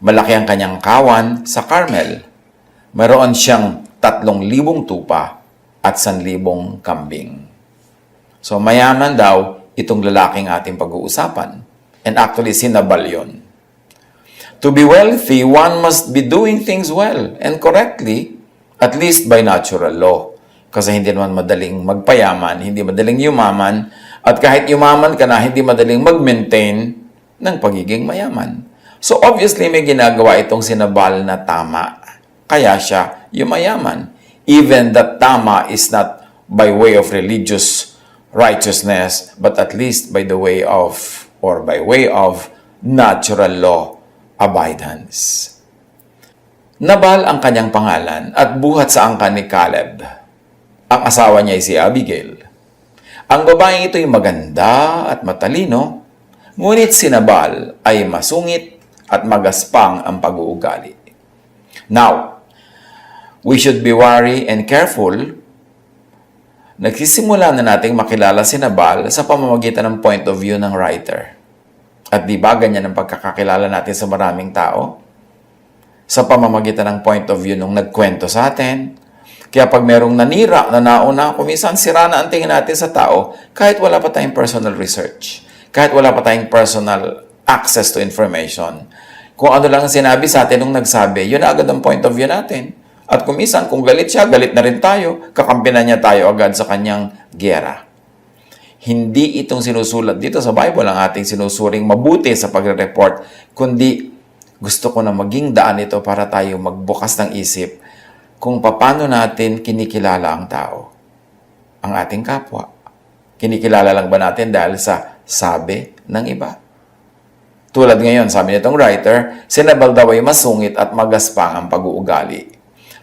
Malaki ang kanyang kawan sa Carmel. Mayroon siyang 3,000 tupa at 1,000 kambing. So mayaman daw itong lalaking ating pag-uusapan. And actually, sinabal yun. To be wealthy, one must be doing things well and correctly, at least by natural law. Kasi hindi naman madaling magpayaman, hindi madaling yumaman, at kahit yumaman ka na, hindi madaling mag-maintain ng pagiging mayaman. So obviously, may ginagawa itong sinabal na tama. Kaya siya yumayaman. Even that tama is not by way of religious righteousness, but at least by the way of, or by way of natural law abidance. Nabal ang kanyang pangalan at buhat sa angkan ni Caleb. Ang asawa niya ay si Abigail. Ang babaeng ito ay maganda at matalino, ngunit si Nabal ay masungit at magaspang ang pag-uugali. Now, we should be wary and careful. Nagsisimula na nating makilala si Nabal sa pamamagitan ng point of view ng writer. At di ba ganyan ang pagkakakilala natin sa maraming tao? Sa pamamagitan ng point of view nung nagkwento sa atin. Kaya pag merong nanira na nauna, kumisan sira na ang tingin natin sa tao kahit wala pa tayong personal research. Kahit wala pa tayong personal access to information. Kung ano lang sinabi sa atin nung nagsabi, yun na agad ang point of view natin. At kumisan, kung galit siya, galit na rin tayo. Kakampi na niya tayo agad sa kanyang giyera. Hindi itong sinusulat dito sa Bible ang ating sinusuring mabuti sa pagre-report, kundi gusto ko na maging daan ito para tayo magbukas ng isip kung paano natin kinikilala ang tao, ang ating kapwa. Kinikilala lang ba natin dahil sa sabi ng iba? Tulad ngayon, sabi nitong writer, si Nabal daw ay masungit at magaspang ang pag-uugali.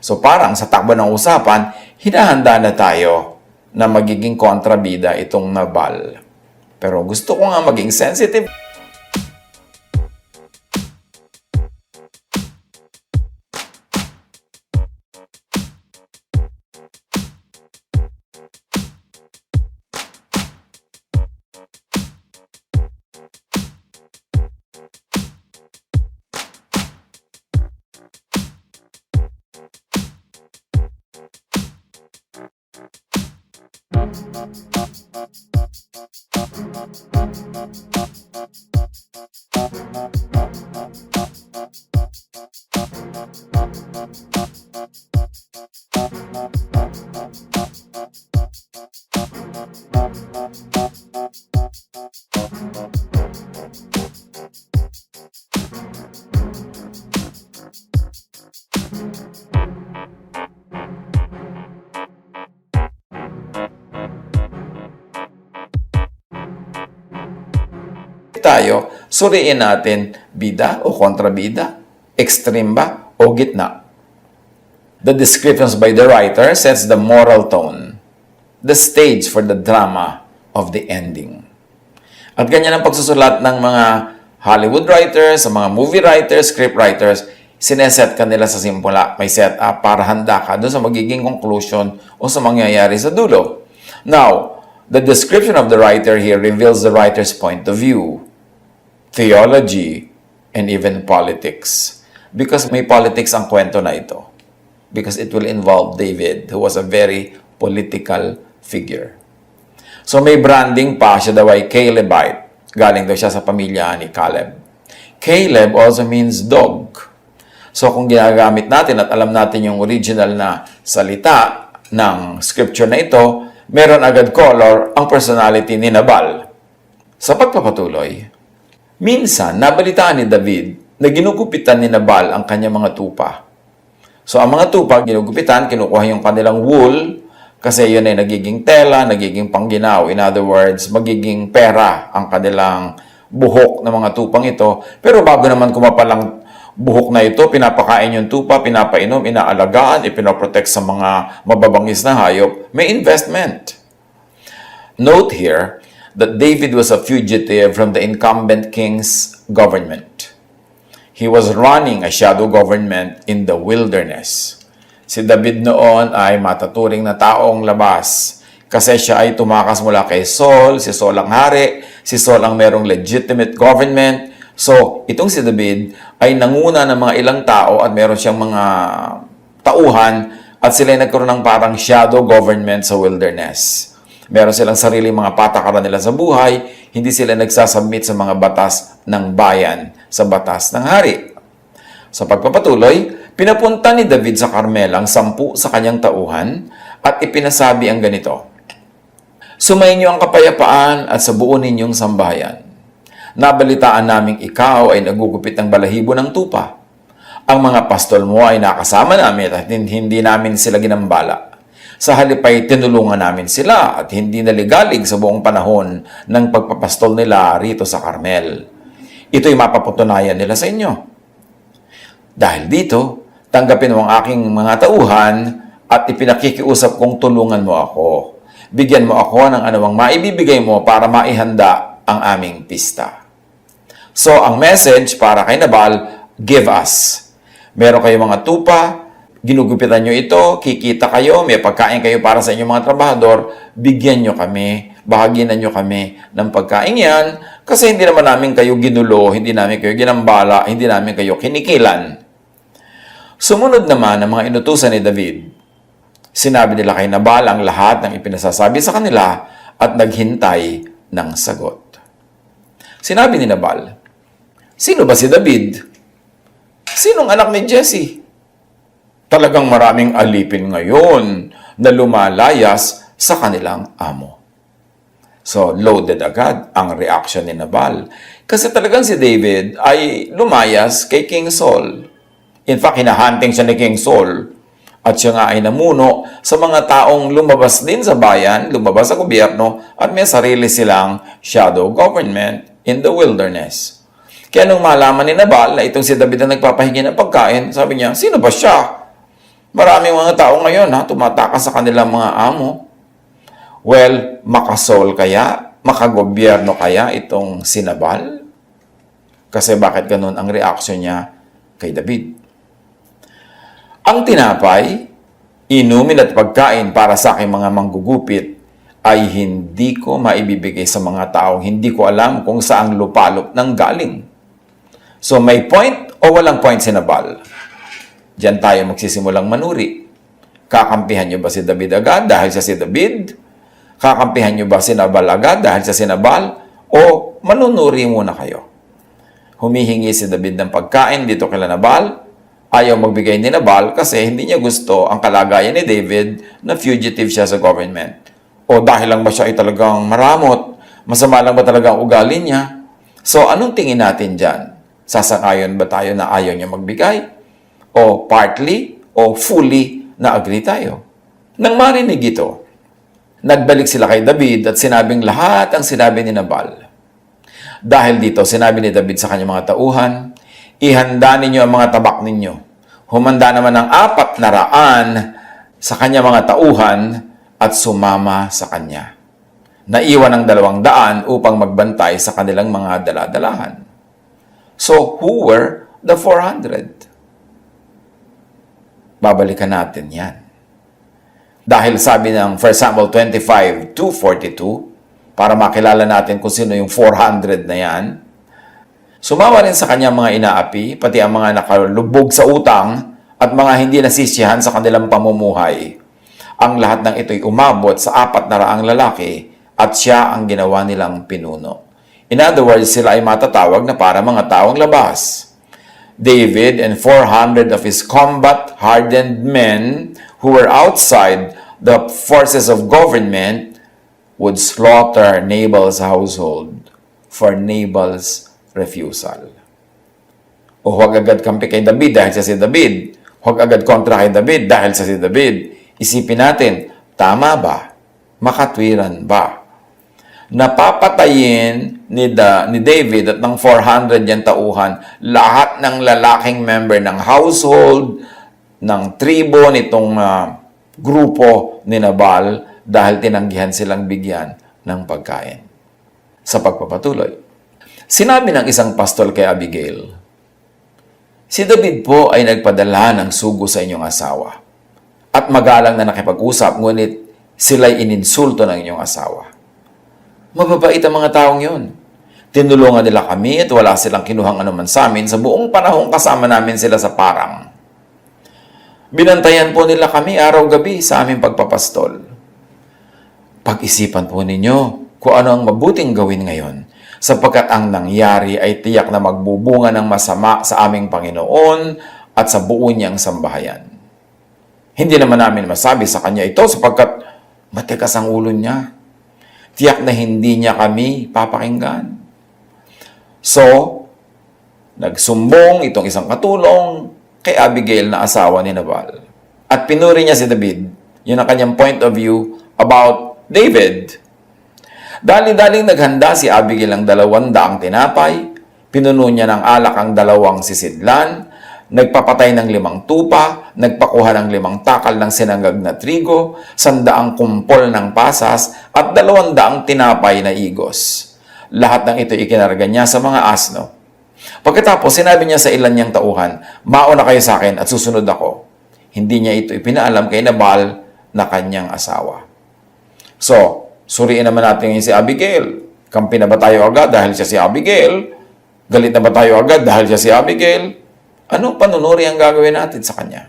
So parang sa takbo ng usapan, hinahanda na tayo na magiging kontrabida itong Nabal. Pero gusto ko nga maging sensitive. Tayo, suriin natin bida o kontrabida, extreme ba o gitna. The descriptions by the writer sets the moral tone, the stage for the drama of the ending. At ganyan ang pagsusulat ng mga Hollywood writers, sa mga movie writers, script writers, sineset ka nila sa simula. May set up para handa ka doon sa magiging conclusion o sa mangyayari sa dulo. Now, the description of the writer here reveals the writer's point of view, theology, and even politics. Because may politics ang kwento na ito. Because it will involve David, who was a very political figure. So may branding pa, siya daw ay Calebite. Galing daw siya sa pamilya ni Caleb. Caleb also means dog. So kung ginagamit natin at alam natin yung original na salita ng scripture na ito, meron agad color ang personality ni Nabal. Sa pagpapatuloy, minsan, nabalitaan ni David na ginugupitan ni Nabal ang kanyang mga tupa. So, ang mga tupa, ginugupitan, kinukuha yung kanilang wool, kasi yun ay nagiging tela, nagiging pangginaw. In other words, magiging pera ang kanilang buhok ng mga tupang ito. Pero bago naman kumapalang buhok na ito, pinapakain yung tupa, pinapainom, inaalagaan, ipinoprotect sa mga mababangis na hayop, may investment. Note here that David was a fugitive from the incumbent king's government. He was running a shadow government in the wilderness. Si David noon ay matuturing na taong labas kasi siya ay tumakas mula kay Saul, si Saul ang hari, si Saul ang merong legitimate government. So, itong si David ay nanguna ng mga ilang tao at meron siyang mga tauhan at sila ay nagkaroon ng parang shadow government sa wilderness. Meron silang sariling mga patakaran nila sa buhay, hindi sila nagsasubmit sa mga batas ng bayan, sa batas ng hari. Sa pagpapatuloy, pinapunta ni David sa Carmel ang 10 sa kanyang tauhan at ipinasabi ang ganito, "Sumayin niyo ang kapayapaan at sa buo ninyong sambahayan. Nabalitaan naming ikaw ay nagugupit ng balahibo ng tupa. Ang mga pastol mo ay nakasama namin at hindi namin sila ginambala. Sa halip ay tinulungan namin sila at hindi naligalig sa buong panahon ng pagpapastol nila rito sa Carmel. Ito'y mapapatunayan nila sa inyo. Dahil dito, tanggapin mo ang aking mga tauhan at ipinakikiusap kong tulungan mo ako. Bigyan mo ako ng anumang maibibigay mo para maihanda ang aming pista." So, ang message para kay Nabal, give us. Meron kayong mga tupa, ginugupitan nyo ito, kikita kayo, may pagkain kayo para sa inyong mga trabahador, bigyan nyo kami, bahaginan nyo kami ng pagkain yan, kasi hindi naman namin kayo ginulo, hindi namin kayo ginambala, hindi namin kayo kinikilan. Sumunod naman ang mga inutusan ni David. Sinabi nila kay Nabal ang lahat ng ipinasasabi sa kanila at naghintay ng sagot. Sinabi ni Nabal, "Sino ba si David? Sinong anak ni Jesse? Talagang maraming alipin ngayon na lumalayas sa kanilang amo." So, loaded agad ang reaction ni Nabal. Kasi talagang si David ay lumayas kay King Saul. In fact, hinahunting siya ni King Saul. At siya nga ay namuno sa mga taong lumabas din sa bayan, lumabas sa gobyerno, at may sarili silang shadow government in the wilderness. Kaya nung malaman ni Nabal na itong si David na nagpapahingi ng pagkain, sabi niya, "Sino ba siya? Maraming mga tao ngayon tumatakas sa kanilang mga amo." Well, makasol kaya? Makagobyerno kaya itong si Nabal? Kasi bakit ganun ang reaksyon niya kay David? Ang tinapay, inumin at pagkain para sa aking mga manggugupit ay hindi ko maibibigay sa mga taong hindi ko alam kung saang lupalop nang galing. So may point o walang point si Nabal? Diyan tayo magsisimulang manuri. Kakampihan niyo ba si David agad dahil siya si David? Kakampihan niyo ba si Nabal agad dahil siya si Nabal? O manunuri muna kayo? Humihingi si David ng pagkain dito kay Nabal. Ayaw magbigay ni Nabal kasi hindi niya gusto ang kalagayan ni David na fugitive siya sa government. O dahil lang ba siya ay talagang maramot? Masama lang ba talaga ang ugali niya? So, anong tingin natin dyan? Sasang-ayon ba tayo na ayaw niya magbigay? O partly o fully na agree tayo? Nang marinig ito, nagbalik sila kay David at sinabing lahat ang sinabi ni Nabal. Dahil dito, sinabi ni David sa kanyang mga tauhan, "Ihanda ninyo ang mga tabak ninyo." Humanda naman ng 400 sa kanyang mga tauhan at sumama sa kanya. Naiwan ang 200 upang magbantay sa kanilang mga daladalahan. So, who were the 400? Babalikan natin yan. Dahil sabi ng 1 Samuel 25:2-42, para makilala natin kung sino yung 400 na yan, sumama rin sa kanyang mga inaapi, pati ang mga nakalubog sa utang at mga hindi nasisiyahan sa kanilang pamumuhay. Ang lahat ng ito'y umabot sa 400 lalaki at siya ang ginawa nilang pinuno. In other words, sila ay matatawag na para mga taong labas. David and 400 of his combat-hardened men who were outside the forces of government would slaughter Nabal's household for Nabal's refusal. O huwag agad kampi kay David dahil sa si David. Huwag agad kontra kay David dahil sa si David. Isipin natin, tama ba? Makatwiran ba? Napapatayin ni David at ng 400 yan tauhan lahat ng lalaking member ng household, ng tribo nitong grupo ni Nabal dahil tinanggihan silang bigyan ng pagkain. Sa pagpapatuloy, sinabi ng isang pastol kay Abigail, "Si David po ay nagpadala ng sugo sa inyong asawa at magalang na nakipag-usap, ngunit sila'y ininsulto ng inyong asawa. Mababait ang mga taong yun. Tinulungan nila kami at wala silang kinuhang anuman sa amin sa buong panahong kasama namin sila sa parang. Binantayan po nila kami araw-gabi sa aming pagpapastol. Pag-isipan po ninyo kung ano ang mabuting gawin ngayon, sapagkat ang nangyari ay tiyak na magbubunga ng masama sa aming Panginoon at sa buo niyang sambahayan. Hindi naman namin masabi sa kanya ito sapagkat matigas ang ulo niya. Tiyak na hindi niya kami papakinggan. So, nagsumbong itong isang katulong kay Abigail na asawa ni Nabal. At pinuri niya si David. Yun ang kanyang point of view about David. Dali-daling naghanda si Abigail ng 200 tinapay, pinuno niya ng alak ang 2 sisidlan, nagpapatay ng 5 tupa, nagpakuha ng 5 takal ng sinangag na trigo, 100 kumpol ng pasas, at 200 tinapay na igos. Lahat ng ito ikinarga niya sa mga asno. Pagkatapos, sinabi niya sa ilan niyang tauhan, "Mauna kayo sa akin at susunod ako." Hindi niya ito ipinaalam kay Nabal na kanyang asawa. So, suriin naman natin ngayon si Abigail. Kampi na ba tayo agad dahil siya si Abigail? Galit na ba tayo agad dahil siya si Abigail? Anong panunuri ang gagawin natin sa kanya?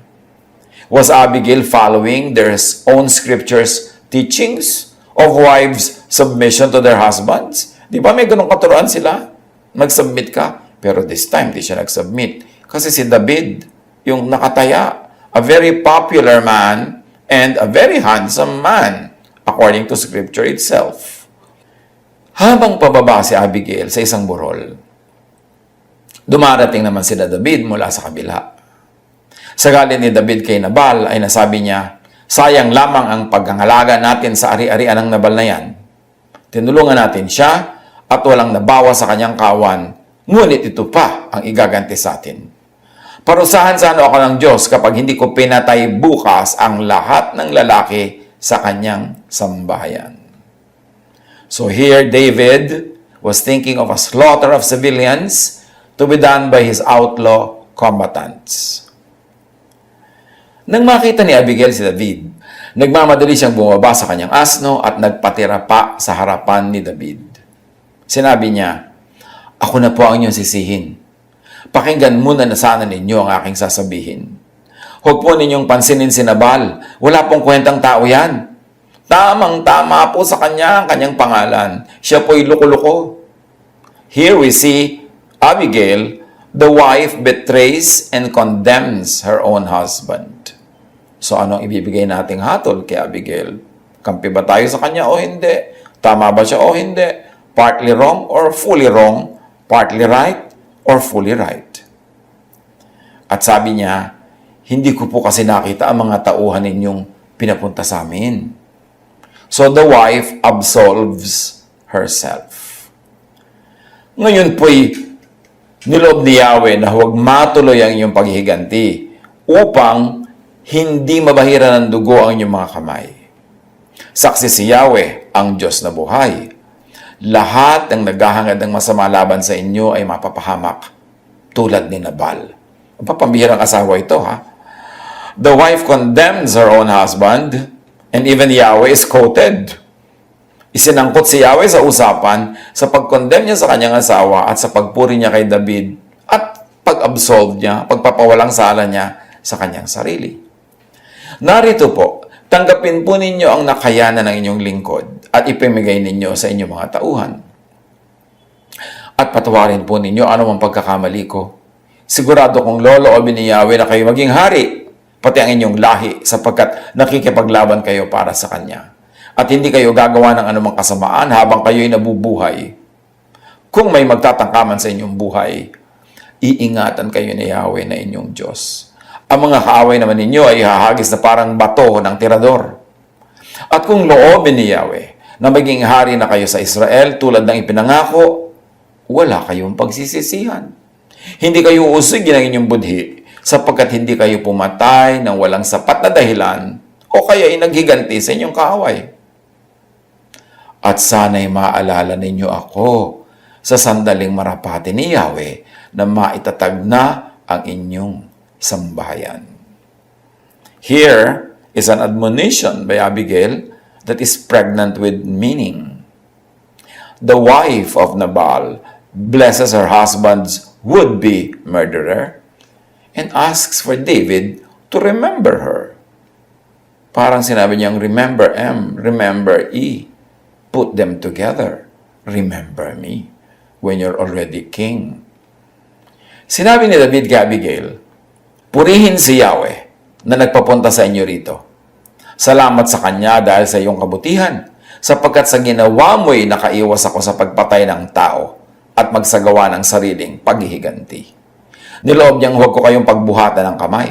Was Abigail following their own scriptures teachings of wives' submission to their husbands? Di ba may ganong katuruan sila? Mag-submit ka. Pero this time, di siya nag-submit. Kasi si David, yung nakataya, a very popular man and a very handsome man, according to scripture itself. Habang pababa si Abigail sa isang burol, dumarating naman sila David mula sa kabila. Sa galit ni David kay Nabal ay nasabi niya, "Sayang lamang ang paghangalaga natin sa ari-arian ng Nabal na yan. Tinulungan natin siya at walang nabawa sa kanyang kawan, ngunit ito pa ang igaganti sa atin. Parusahan sana ako ng Diyos kapag hindi ko pinatay bukas ang lahat ng lalaki sa kanyang sambahayan." So here, David was thinking of a slaughter of civilians to be done by his outlaw combatants. Nang makita ni Abigail si David, nagmamadali siyang bumaba sa kanyang asno at nagpatira pa sa harapan ni David. Sinabi niya, "Ako na po ang inyong sisihin. Pakinggan muna na sana ninyo ang aking sasabihin. Huwag po ninyong pansinin si Nabal. Wala pong kwentang tao yan. Tamang-tama po sa kanya ang kanyang pangalan. Siya po'y loko-loko." Here we see Abigail, the wife, betrays and condemns her own husband. So anong ibibigay nating hatol kay Abigail? Kampi ba tayo sa kanya o hindi? Tama ba siya o hindi? Partly wrong or fully wrong? Partly right or fully right? At sabi niya, "Hindi ko po kasi nakita ang mga tauhan ninyong pinapunta sa amin." So the wife absolves herself. Ngayon po'y niloob ni Yahweh na huwag matuloy ang inyong paghihiganti upang hindi mabahira ng dugo ang inyong mga kamay. Saksi si Yahweh, ang Diyos na buhay. Lahat ng naghahangad ng masama laban sa inyo ay mapapahamak, tulad ni Nabal. Pambihirang asawa ito, ha? The wife condemns her own husband, and even Yahweh is quoted. Isinangkot si Yahweh sa usapan sa pag-condemn niya sa kanyang asawa at sa pagpuri niya kay David at pag-absolve niya, pagpapawalang sala niya sa kanyang sarili. Narito po, tanggapin po ninyo ang nakayanan ng inyong lingkod at ipamigay ninyo sa inyong mga tauhan. At patawarin po ninyo anumang pagkakamali ko. Sigurado kong loloobin ni Yahweh na kayo maging hari, pati ang inyong lahi, sapagkat nakikipaglaban kayo para sa Kanya. At hindi kayo gagawa ng anumang kasamaan habang kayo'y nabubuhay. Kung may magtatangkaman sa inyong buhay, iingatan kayo ni Yahweh na inyong Diyos. Ang mga kaaway naman ninyo ay hahagis na parang bato ng tirador. At kung loobin ni Yahweh na maging hari na kayo sa Israel tulad ng ipinangako, wala kayong pagsisisihan. Hindi kayo usigin ng inyong budhi sapagkat hindi kayo pumatay ng walang sapat na dahilan o kaya ay naghiganti sa inyong kaaway. At sana'y maalala ninyo ako sa sandaling marapati ni Yahweh na maitatag na ang inyong sambahayan. Here is an admonition by Abigail that is pregnant with meaning. The wife of Nabal blesses her husband's would-be murderer, and asks for David to remember her. Parang sinabi niyang, remember M, remember E. Put them together. Remember me when you're already king. Sinabi ni David kay Abigail, purihin si Yahweh na nagpapunta sa inyo rito. Salamat sa Kanya dahil sa iyong kabutihan, sapagkat sa ginawa mo'y nakaiwas ako sa pagpatay ng tao at magsagawa ng sariling paghihiganti. Niloob niyang huwag ko kayong pagbuhatan ng kamay.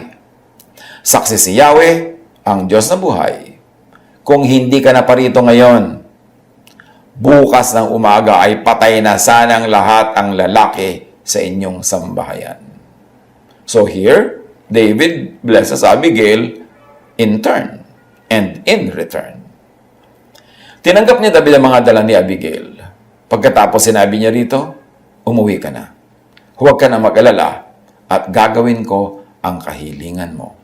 Saksi si Yahweh, ang Diyos na buhay. Kung hindi ka na parito ngayon, bukas ng umaga ay patay na sanang lahat ang lalaki sa inyong sambahayan. So here, David blesses Abigail in turn and in return. Tinanggap ni David ang mga dala ni Abigail. Pagkatapos sinabi niya rito, umuwi ka na. Huwag ka na mag-alala at gagawin ko ang kahilingan mo.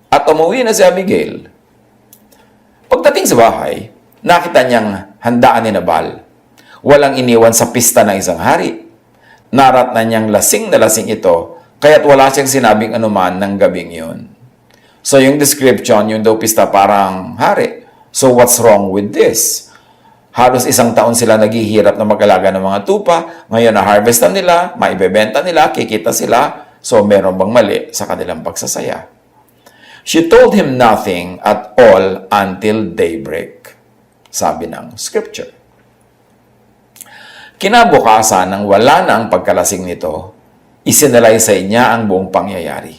At umuwi na si Abigail. Pagdating sa bahay, nakita niyang handaan ni Nabal. Walang iniwan sa pista ng isang hari. Narat na niyang lasing na lasing ito, kaya't wala siyang sinabing anuman ng gabing yun. So yung description, yung daw pista parang hari. So what's wrong with this? Halos isang taon sila naghihirap na mag-alaga ng mga tupa. Ngayon na-harvest na nila, maibebenta nila, kikita sila. So meron bang mali sa kanilang pagsasaya? She told him nothing at all until daybreak. Sabi ng scripture. Kinabukasan nang wala na ang pagkalasing nito, isinalaysay niya ang buong pangyayari.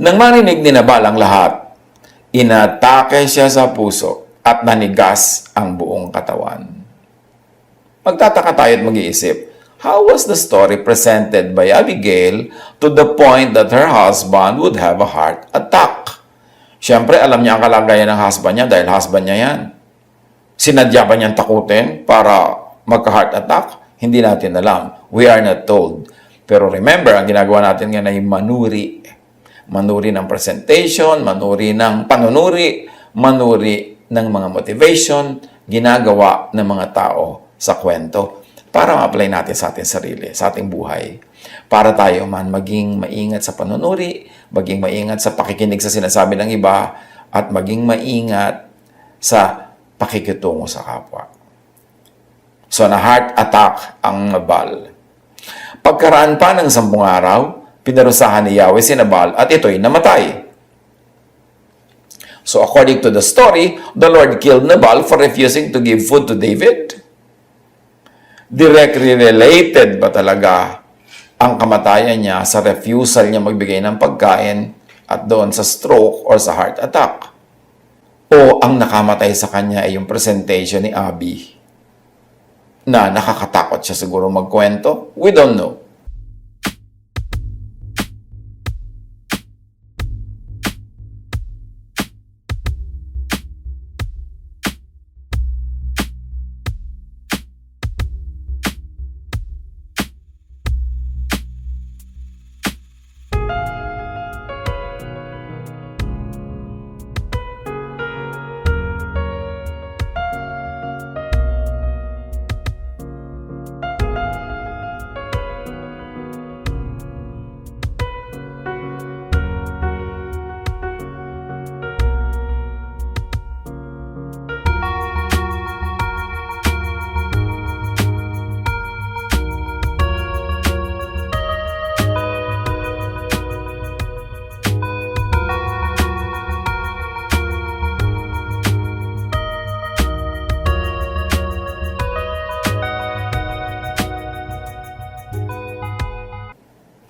Nang marinig ni Nabal ang lahat, inatake siya sa puso at nanigas ang buong katawan. Magtataka tayo at mag-iisip, how was the story presented by Abigail to the point that her husband would have a heart attack? Siyempre, alam niya ang kalagayan ng husband niya dahil husband niya yan. Sinadya ba niyang takutin para magka-heart attack? Hindi natin alam. We are not told. Pero remember, ang ginagawa natin ngayon ay manuri. Manuri ng presentation, manuri ng panunuri, manuri ng mga motivation, ginagawa ng mga tao sa kwento para ma-apply natin sa ating sarili, sa ating buhay. Para tayo man maging maingat sa panunuri, maging maingat sa pakikinig sa sinasabi ng iba, at maging maingat sa pakikitungo sa kapwa. So, na-heart attack ang Nabal. Pagkaraan pa ng 10 araw, pinarusahan ni Yahweh si Nabal at ito'y namatay. So, according to the story, the Lord killed Nabal for refusing to give food to David. Directly related ba talaga ang kamatayan niya sa refusal niya magbigay ng pagkain at doon sa stroke or sa heart attack? O ang nakamatay sa kanya ay yung presentation ni Abi na nakakatakot siya siguro magkwento? We don't know.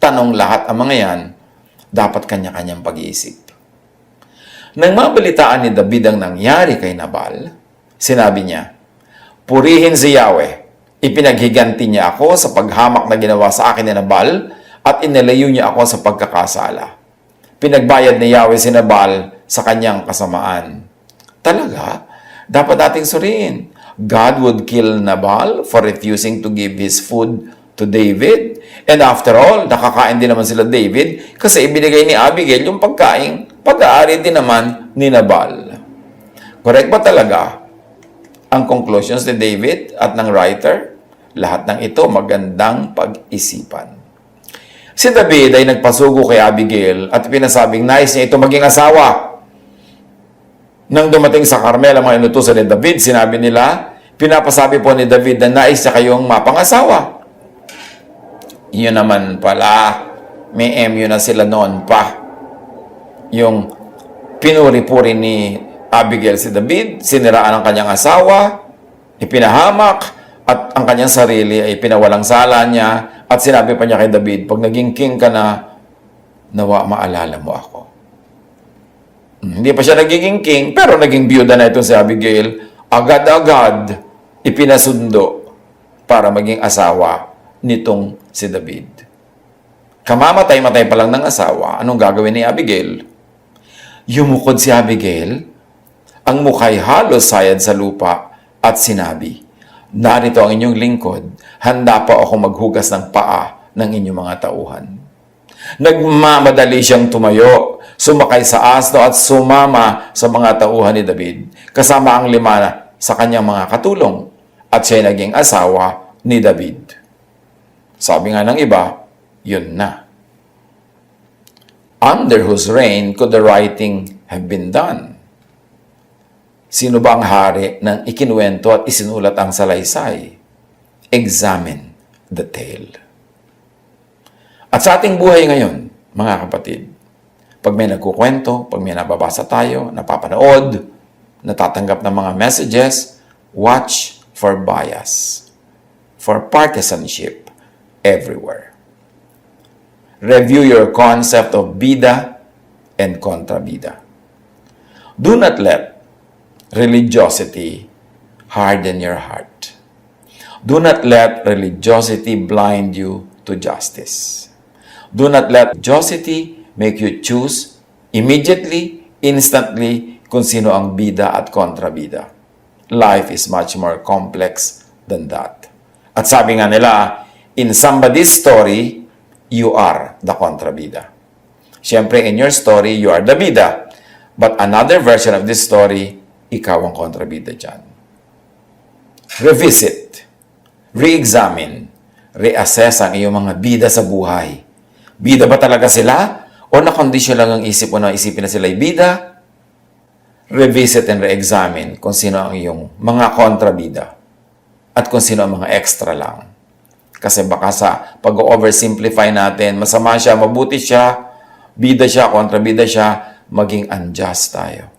Tanong lahat ang mga yan, dapat kanya-kanyang pag-iisip. Nang mabalitaan ni David ang nangyari kay Nabal, sinabi niya, purihin si Yahweh, ipinaghiganti niya ako sa paghamak na ginawa sa akin ni Nabal at inilayo niya ako sa pagkakasala. Pinagbayad ni Yahweh si Nabal sa kanyang kasamaan. Talaga? Dapat nating suriin. God would kill Nabal for refusing to give his food to David. And after all, nakakain din naman sila David kasi ibinigay ni Abigail yung pag-aari din naman ni Nabal. Correct ba talaga ang conclusions ni David at ng writer Lahat ng ito magandang pag-isipan. Si David ay nagpasugo kay Abigail at pinasabing nais niya ito maging asawa. Nang dumating sa Carmel ang mga inutusan ni David, sinabi nila, pinapasabi po ni David na nais niya kayong mapangasawa. Yun naman pala, may MU na sila noon pa. Yung pinuri-puri ni Abigail si David, siniraan ang kanyang asawa, ipinahamak, at ang kanyang sarili ay pinawalang sala niya, at sinabi pa niya kay David, pag naging king ka na, nawa maalala mo ako. Hindi pa siya nagiging king, pero naging biyuda na itong si Abigail, agad-agad ipinasundo para maging asawa nitong si David. Kamamatay-matay pa lang ng asawa, anong gagawin ni Abigail? Yumukod si Abigail, ang mukha'y halos sayad sa lupa, at sinabi, narito ang inyong lingkod, handa pa ako maghugas ng paa ng inyong mga tauhan. Nagmamadali siyang tumayo, sumakay sa asno at sumama sa mga tauhan ni David, kasama ang 5 sa kanyang mga katulong, at siya naging asawa ni David. Sabi nga ng iba, yun na. Under whose reign could the writing have been done? Sino ba ang hari ng ikinuwento at isinulat ang salaysay? Examine the tale. At sa ating buhay ngayon, mga kapatid, pag may nagkukwento, pag may nababasa tayo, napapanood, natatanggap ng mga messages, watch for bias, for partisanship everywhere. Review your concept of bida and kontrabida. Do not let religiosity harden your heart. Do not let religiosity blind you to justice. Do not let religiosity make you choose immediately, instantly, kung sino ang bida at kontrabida. Life is much more complex than that. At sabi nga nila, in somebody's story, you are the kontrabida. Siyempre, in your story, you are the bida. But another version of this story, ikaw ang kontrabida dyan. Revisit, re-examine, reassess ang iyong mga bida sa buhay. Bida ba talaga sila? O nakondisyon lang ang isip mo na isipin na sila ay bida? Revisit and re-examine kung sino ang iyong mga kontrabida at kung sino ang mga extra lang. Kasi baka sa pag-oversimplify natin, masama siya, mabuti siya, bida siya, kontrabida siya, maging unjust tayo.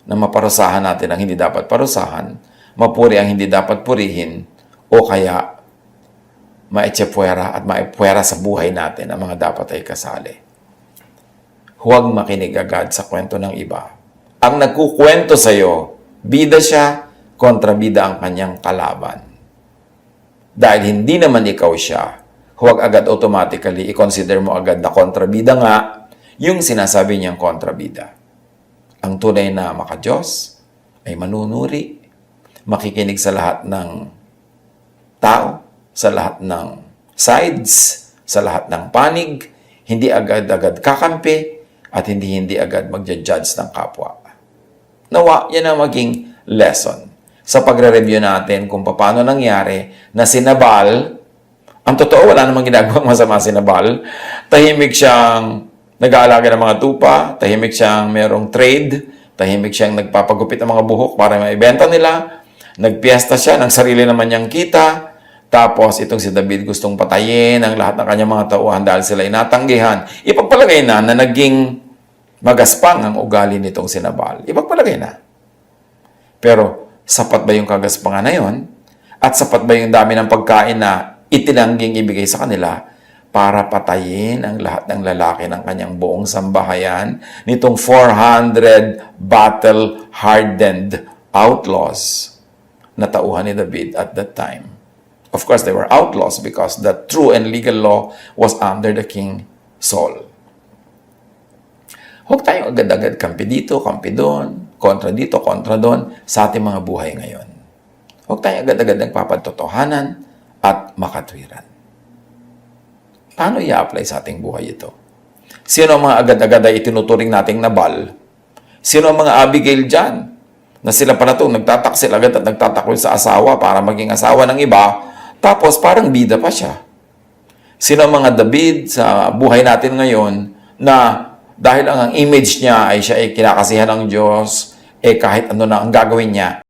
Na maparusahan natin ang hindi dapat parusahan, mapuri ang hindi dapat purihin, o kaya maitsepwera at maipwera sa buhay natin ang mga dapat ay kasali. Huwag makinig agad sa kwento ng iba. Ang nagkukwento sa iyo, bida siya, kontrabida ang kanyang kalaban. Dahil hindi naman ikaw siya, huwag agad automatically i-consider mo agad na kontrabida nga yung sinasabi niyang kontrabida. Ang tunay na makadiyos ay manunuri, makikinig sa lahat ng tao, sa lahat ng sides, sa lahat ng panig, hindi agad-agad kakampi, at hindi agad magja-judge ng kapwa. Nawa, yan ang maging lesson sa pagre-review natin kung paano nangyari na si Nabal, ang totoo, wala namang ginagawang masama si Nabal, tahimik siyang nag-aalaga ng mga tupa, tahimik siyang merong trade, tahimik siyang nagpapagupit ng mga buhok para maibenta nila, nagpiesta siya ng sarili naman niyang kita, tapos itong si David gustong patayin ang lahat ng kanyang mga tauhan dahil sila inatanggihan. Ipagpalagay na naging magaspang ang ugali nitong si Nabal. Ipagpalagay na. Pero sapat ba yung kagaspangan na yun? At sapat ba yung dami ng pagkain na itinangging ibigay sa kanila para patayin ang lahat ng lalaki ng kanyang buong sambahayan nitong 400 battle-hardened outlaws na tauhan ni David at that time? Of course, they were outlaws because the true and legal law was under the King Saul. Huwag tayong agad-agad kampi dito, kampi doon, kontra dito, kontra doon sa ating mga buhay ngayon. Huwag tayong agad-agad nagpapatotohanan at makatwiran. Paano i-apply sa ating buhay ito? Sino ang mga agad-agad ay itinuturing nating Nabal? Sino ang mga Abigail dyan? Na sila pala itong nagtataksil agad at nagtatakwil sa asawa para maging asawa ng iba, Tapos parang bida pa siya. Sino ang mga David sa buhay natin ngayon na dahil ang image niya ay siya ay kinakasihan ng Diyos, kahit ano na ang gagawin niya,